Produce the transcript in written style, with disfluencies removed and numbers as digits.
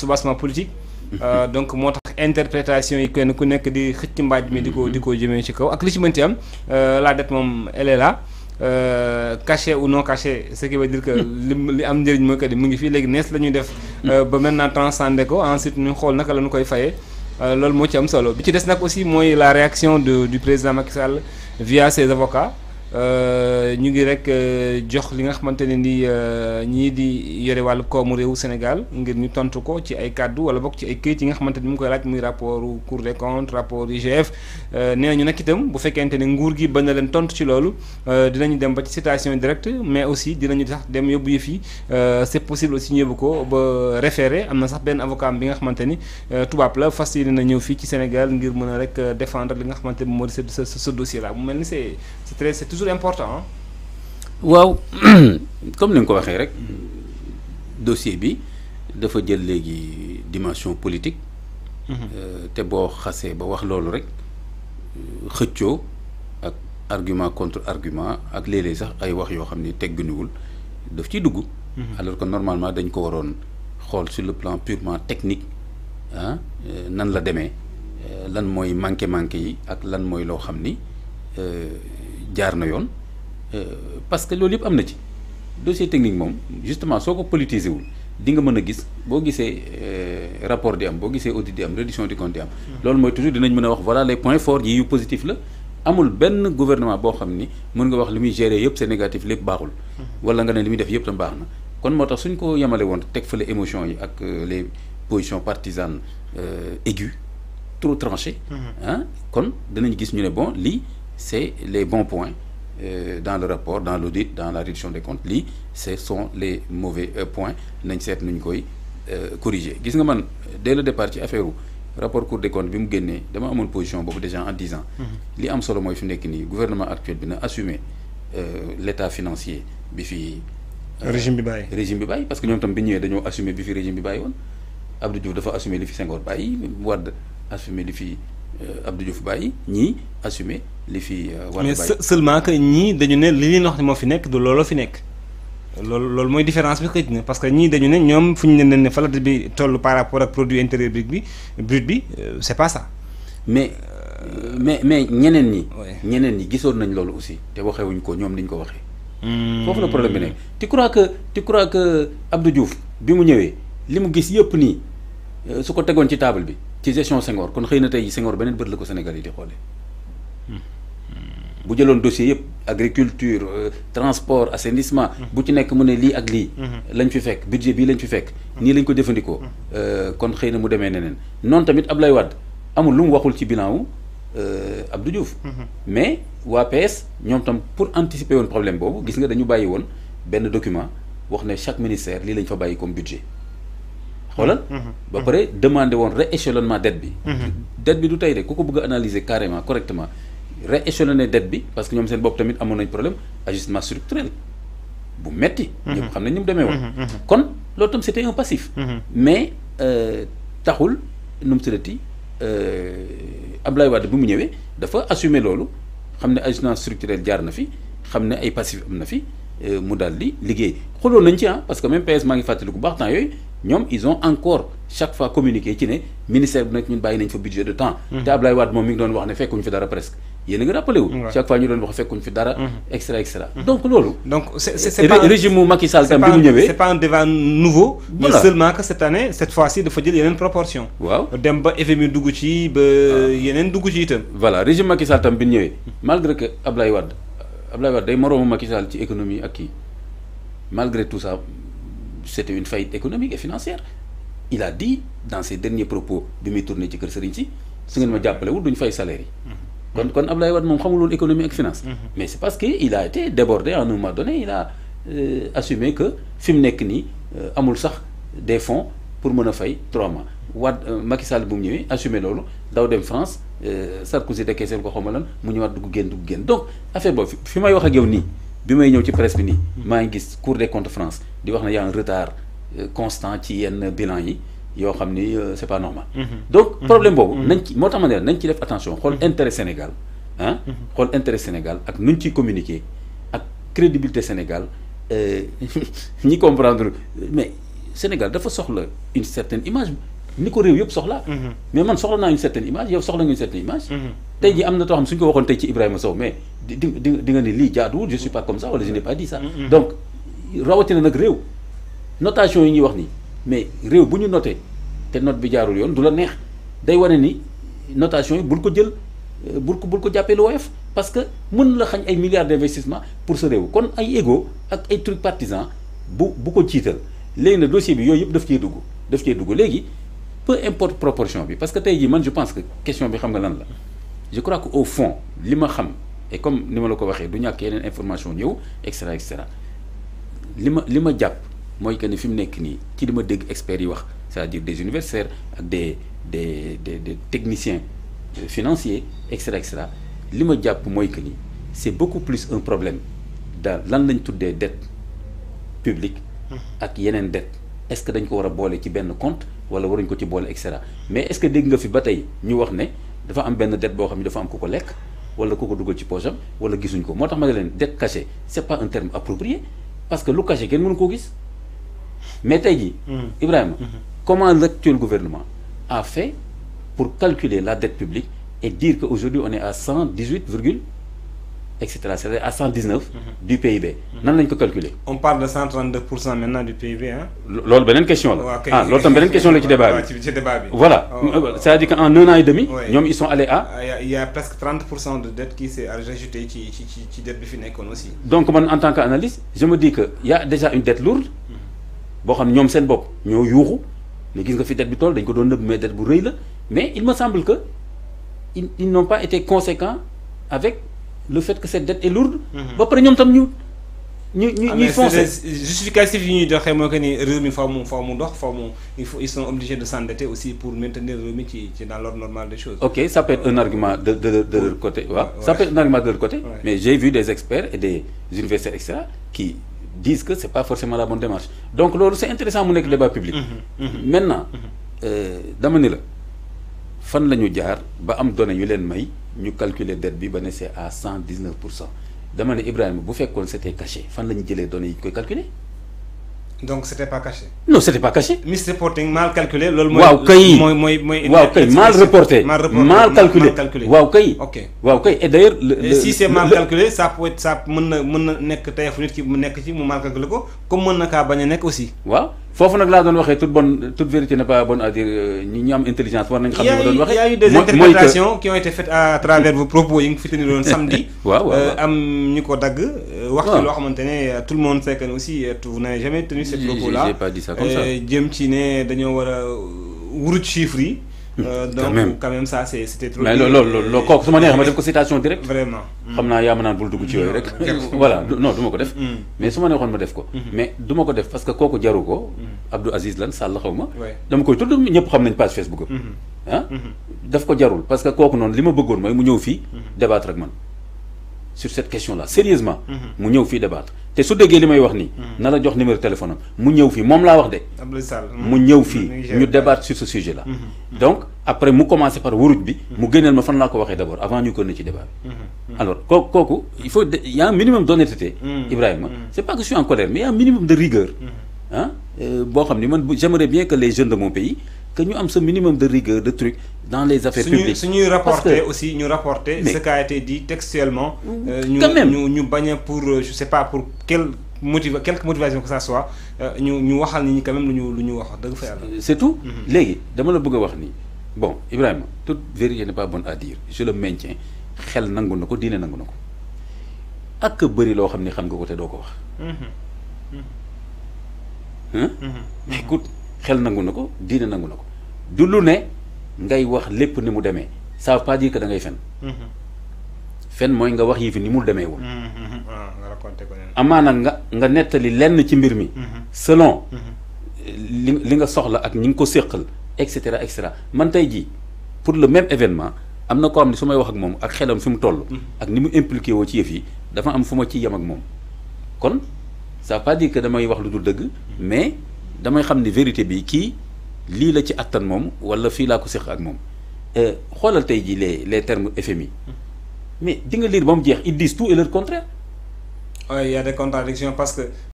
soubassement politique. Donc moo tax interprétation yi kenn ku nekk di xëcc mbaaj mi di ko jëmee ci kaw ak li ci mënti am la dette moom elle est là. Caché ou non caché, ce qui veut dire que li am njëriñ mooy que mu ngi fii léegi nees la ñuy def ba maintenant transcender ko ensuite ñu xool naka la ñu koy fayee loolu moo ci am solo bi ci des nag aussi mooy la réaction du président Macky Sall via ses avocats ñu ngi rek jox li nga xamante ne ni ñii di yore wàllu koomu réewu Sénégal ngir ñu tontu ko ci ay kàddu wala bokk ci ay këyit yi nga xamante ni mu ngi koy laaj muy rapport Cour des comptes rapport IGF nee nañu nag itam bu fekkente ne nguur gi bañ na leen tontu ci loolu dinañu dem ba ci citation directe mais aussi dinañu sax dem yóbbu yëf yi c'est possible aussi ñu yóbbu ko ba référé am na sax benn avocat bi nga xamante ni tubaab la fas yéene na ñëw fii ci Sénégal ngir mën a rek défendre li nga xamante ni moo di ce dossier là mu mel ni c'est toujours important. waaw comme ni nga ko waxee rek dossier bi dafa jël léegi dimension politique. te boo xasee ba wax loolu rek xëccoo ak argument contre argument ak léeg-léeg sax ay wax yoo xam ni teggunuwul daf ciy dugg. alors que normalement dañ ko waroon xool sur le plan purement technique nan la demee lan mooy manqué yi ak lan mooy loo xam ni jaar na yoon parce que loolu yëpp am na ci dossier technique moom justement soo ko politiser wul di nga mën a gis boo gisee rapport di am boo gisee audit di am reddition du compte di am. loolu mooy toujours dinañ mën a wax voilà les points forts yi yu positif la amul benn gouvernement boo xam ni mën nga wax li muy gérer yëpp c'est négatif lépp baaxul. wala nga ne li muy def yëpp tam baax na kon moo tax suñ ko yemale woon teg fële émotion yi ak les positions partisanes aiguës trop tranchées. kon dinañ gis ñu ne bon lii c'est les bons points. Dans le rapport, dans l'audit, dans la réduction des comptes, lii ce sont les mauvais points nañ seet nuñ koy corriger gis nga man dès le départ ci affaire rapport Cour des comptes bi mu génnee dama amoon position boobu déjà en 10 ans. li am solo mooy fi nekk nii gouvernement actuel bi na assumer l'état financier bi fi. régime bi bàyyi parce que ñoom tam bi ñëwee dañoo assumer bi fi régime bi bàyyi woon Abdou Diouf dafa assumer li fi Senghor bàyyi Wade assumer li fi. Abdou Diouf bàyyi ñii assumer li fi war a bàyyi mais seulement que ñii dañu ne li leen wax ne moo fi nekk du looloo fi nekk loolu mooy différence bi xëy na parce que ñii dañu ne ñoom fu ñu ne fa la bi toll par rapport ak produit intérieur brut bi c'est pas ça. mais ñeneen ñi gisoon nañ loolu aussi te waxewuñ ko ñoom niñ ko waxee. foofu la problème bi nekk. tu crois que Abdou Diouf bi mu ñëwee li mu gis yëpp nii su ko tegoon ci table bi. ci gestion Senghor kon xëy na tey Senghor beneen bët la ko Sénégal yi di xoolee bu jëloon dossier yëpp agriculture transport assainissement bu ci nekk mu ne lii ak lii lañ fi fekk budget bii lañ fi fekk nii lañ ko jëfandikoo kon xëy na mu demee neneen noonu tamit Abdoulaye Wade amul lu mu waxul ci bilan wu Abdou Diouf mais waa PS ñoom tam pour anticiper woon problème boobu gis nga dañu bàyyi woon benn document wax ne chaque ministère lii lañ fa bàyyi comme budget xoolal ba pare demandé woon rééchelonnement dette bi du tey de ku ko bëgg a analyser carrément correctement rééchelonner dette bi parce que ñoom seen bopp tamit amoon nañ problème ajustement structurel bu metti ñëpp xam nañ ni mu demee woon kon loolu tam c'était un passif mais taxul nu mu tuddati Abdoulaye Wade bi mu ñëwee dafa assumer loolu xam ne ajustement structurel jaar na fi xam ne ay passif am na fi mu daal di liggéey xooloon nañ ci parce que même PS maa ngi fàttaliku bu baax temps yooyu ñoom ils ont encore chaque fois communiqué ci ne ministère bu nekk ñun bàyyi nañ fa budget de temps te Abdoulaye Wade moom mi ngi doon wax ne fekkuñ fi dara presque yéen a ngi rappelé wu chaque fois ñu doon wax fekkuñ fi dara extra donc loolu c'est pas régime mu Macky Sall tam bi mu ñëwee c'est pas un débat nouveau mais seulement que cette année cette fois-ci dafa jël yeneen proportion waaw dem ba FMI dugg ci ba yeneen dugg ci itam voilà régime Macky Sall tam bi mu ñëwee malgré que Abdoulaye Wade day moroomu Macky Sall ci économie ak kii malgré tout ça c'était une faillite économique et financière il a dit dans ses derniers propos bi muy tourné ci kër Serigne si su ngeen ma jàppale wul duñ fay salaire yi kon Abdoulaye Wade moom xamul woon économie ak finance mais c'est parce que il a été débordé à un moment donné il a assumé que fi mu nekk nii amul sax des fonds pour mën a fay 3 mois Wade Macky Sall bu mu ñëwee assumé loolu daw dem France Sarkozy dekeeseel ko xawma lan mu ñëwaat dugg génn donc affaire boobu fi may wax ak yow nii bi may ñëw ci presse bi nii maa ngi gis Cour des comptes France di wax ne y a un retard constant ci yenn bilan yi yoo xam ni c'est pas normal donc problème boobu nañ ci moo tax ma ne nañ ci def attention xool intérêt Sénégal xool intérêt Sénégal ak nuñ ciy communiquer ak crédibilité Sénégal ñi comprendre mais Sénégal dafa soxla une certaine image ni ko réew yëpp soxla mais man soxla naa une certaine image yow soxla nga une certaine image tey jii am na too xam suñ ko waxoon tey ci Ibrahima Sow mais di nga ni lii jaaduwul je suis pas comme ça wala je n'ai pas dit ça donc rawatina nag réew notation yi ñuy wax nii mais réew bu ñu noté te note bi jaarul yoon du la neex day wane ni notation yi bul ko jël bul ko jàppee lu woyof parce que mën la xañ ay milliards d'investissement pour sa réew kon ay égo ak ay trucs partisans bu ko ciital léegi nag dossier bi yooyu yëpp daf cee dugg léegi peu importe proportion bi parce que tey jii man je pense que question bi xam nga lan la je crois que au fond li ma xam et comme ni ma la ko waxee du ñàkk yeneen information ñëw et cetera li ma jàpp mooy que ni fi mu nekk nii ci li ma dégg experts yi wax c'est-à-dire des universitaires ak des techniciens financiers et cetera li ma jàpp mooy que ni c'est beaucoup plus un problème daal lan lañ tuddee dette publique ak yeneen dette est-ce que dañ ko war a boole ci benn compte wala waruñ ko ci boole et cetera mais est-ce que dégg nga fi ba tey ñu wax ne dafa am benn dette boo xam ne dafa am ku ko lekk wala ku ko dugal ci poche am wala gisuñ ko moo tax ma ne leen dette cachée c'est pas un terme approprié parce que lu caché kenn mënu koo gis mais tey jii Ibrahima comment l'actuel gouvernement a fait pour calculer la dette publique et dire qu'aujourd'hui on est à 118, etc. C'est-à-dire à 119 du PIB. Nan lañ ko calculer. On parle de 132% maintenant du PIB. Hein? L'autre beneen question là. Ah, l'autre beneen question là ci débat bi. Voilà. C'est-à-dire qu'en 1 an et demi, ils sont allés à. Il y a presque 30% de dette qui s'est rajouté ci dette bi fi nekkoon aussi. Donc man en tant qu'analyste, je me dis que y a déjà une dette lourde. Boo xam ne ñoom seen bopp ñoo yuuxu mais gis nga fi dette bi toll dañ ko doon nëbb mais dette bu rëy la mais il me semble que ils n'ont pas été conséquents avec le fait que cette dette est lourde. ba pare ñoom tam ñuy foncer. Justificatif yi ñuy doxee mooy que ni réew mi faaw mu dox ils sont obligés de s'endetter aussi pour maintenir réew mi ci dans l'ordre normal des choses. Ok, ça peut être un argument de leur côté. Ouais. Ça peut être un argument de leur côté. Ouais. Mais j'ai vu des experts et des universitaires etc. qui disent que c'est pas forcément la bonne démarche. Donc c'est intéressant mu nekk débat public. Maintenant dama ni la fan la ñu jaar ba am données yu leen may ñu calculer dette bi ba ne c'est à 119%. dama ne Ibrahima bu fekkoon c'était caché fan la ñu jëlee données yi ñu koy calculer. Donc c'était pas caché. Non, c'était pas caché. Misreporting, mal calculé, loolu mooy. waaw kay waaw kay mal reporté. mal calculé waaw kay. ok waaw kay et d'ailleurs. et si c'est mal calculé ça peut être ça mën na nekk tey fu nit ki mu nekk ci mu mal calculé ko comme mën na kaa bañ a nekk aussi. waaw foofu nag laa doon waxee toute vérité n'est pas bonne à dire ñi am intelligence war nañ xam ne ma doon waxee. il y a eu des interprétations qui ont été faites à travers vos propos yi nga fi teniroon samedi. waaw am ñu ko dagg. wax ci loo xamante ne tout le monde sait que aussi vous n'avez jamais tenu ces propos là. J'ai pas dit ça comme ça. jëm ci ne dañoo war a wuruj chiffres yi. Donc quand même ça c'était trop. mais loolu kooku su ma neexee ma def ko citation directe. Vraiment. xam naa yaa ma naan bul dugg ci yooyu rek. voilà non du ma ko def. mais su ma neexoon ma def ko. mais du ma ko def parce que kooku jaru ko. Abdou Aziz lan Sall xaw ma. dama koy tudd ñëpp xam nañ page Facebook am. ah daf ko jarul parce que kooku noonu li ma bëggoon mooy mu ñëw fii débattre ak man sur cette question là sérieusement mu ñëw fii débattre te su déggee li may wax nii na la jox numéro téléphone am mu ñëw fii moom laa wax de mu ñëw fii ñu débattre sur ce sujet là donc après mu commencer par wuruj bi mu génneel ma fan laa ko waxee d'abord avant ñu ko ne ci débat bi alors kooku il faut il y a un minimum d'honnêteté Ibrahima c'est pas que je suis en colère mais il y a un minimum de rigueur ah boo xam ni man j'aimerais bien que les jeunes de mon pays que ñu am ce minimum de rigueur de truc dans les affaires publiques. Suñuy rapporter aussi ñu rapporter ce qui a été dit textuellement. ñu bañ a pour je sais pas pour quelque motivation que ça soit ñu waxal ni quand même lu ñu wax dëgg fa yàlla. C'est tout. léegi dama la bëgg a wax ni bon Ibrahima toute vérité n'est pas bonne à dire je le maintiens xel nangu na ko diine nangu na ko ak bëri loo xam ni xam nga ko te doo ko wax. écoute. xel nangu na ko diine nangu na ko du lu ne ngay wax lépp ni mu demee ça veut pas dire que da ngay fen fen mooy nga wax yi fi ni mu demee woon amaana nga nettali lenn ci mbir mi selon li nga soxla ak ñi nga ko séqal et cetera man tey jii pour le même événement am na ko xam ne su may wax ak moom ak xelam fi mu toll ak ni mu impliqué woo ci yëf yi dafa am fu ma ci yem ak moom kon ça veut pas dire que damay wax lu dul dëgg mais damay xam ni vérité bi kii lii la ci attan moom wala fii laa ko séq ak moom xoolal tey jii les termes FMI mais di nga lire ba mu jeex ils disent tout et leur contraire. Oui, il y a des contradictions parce que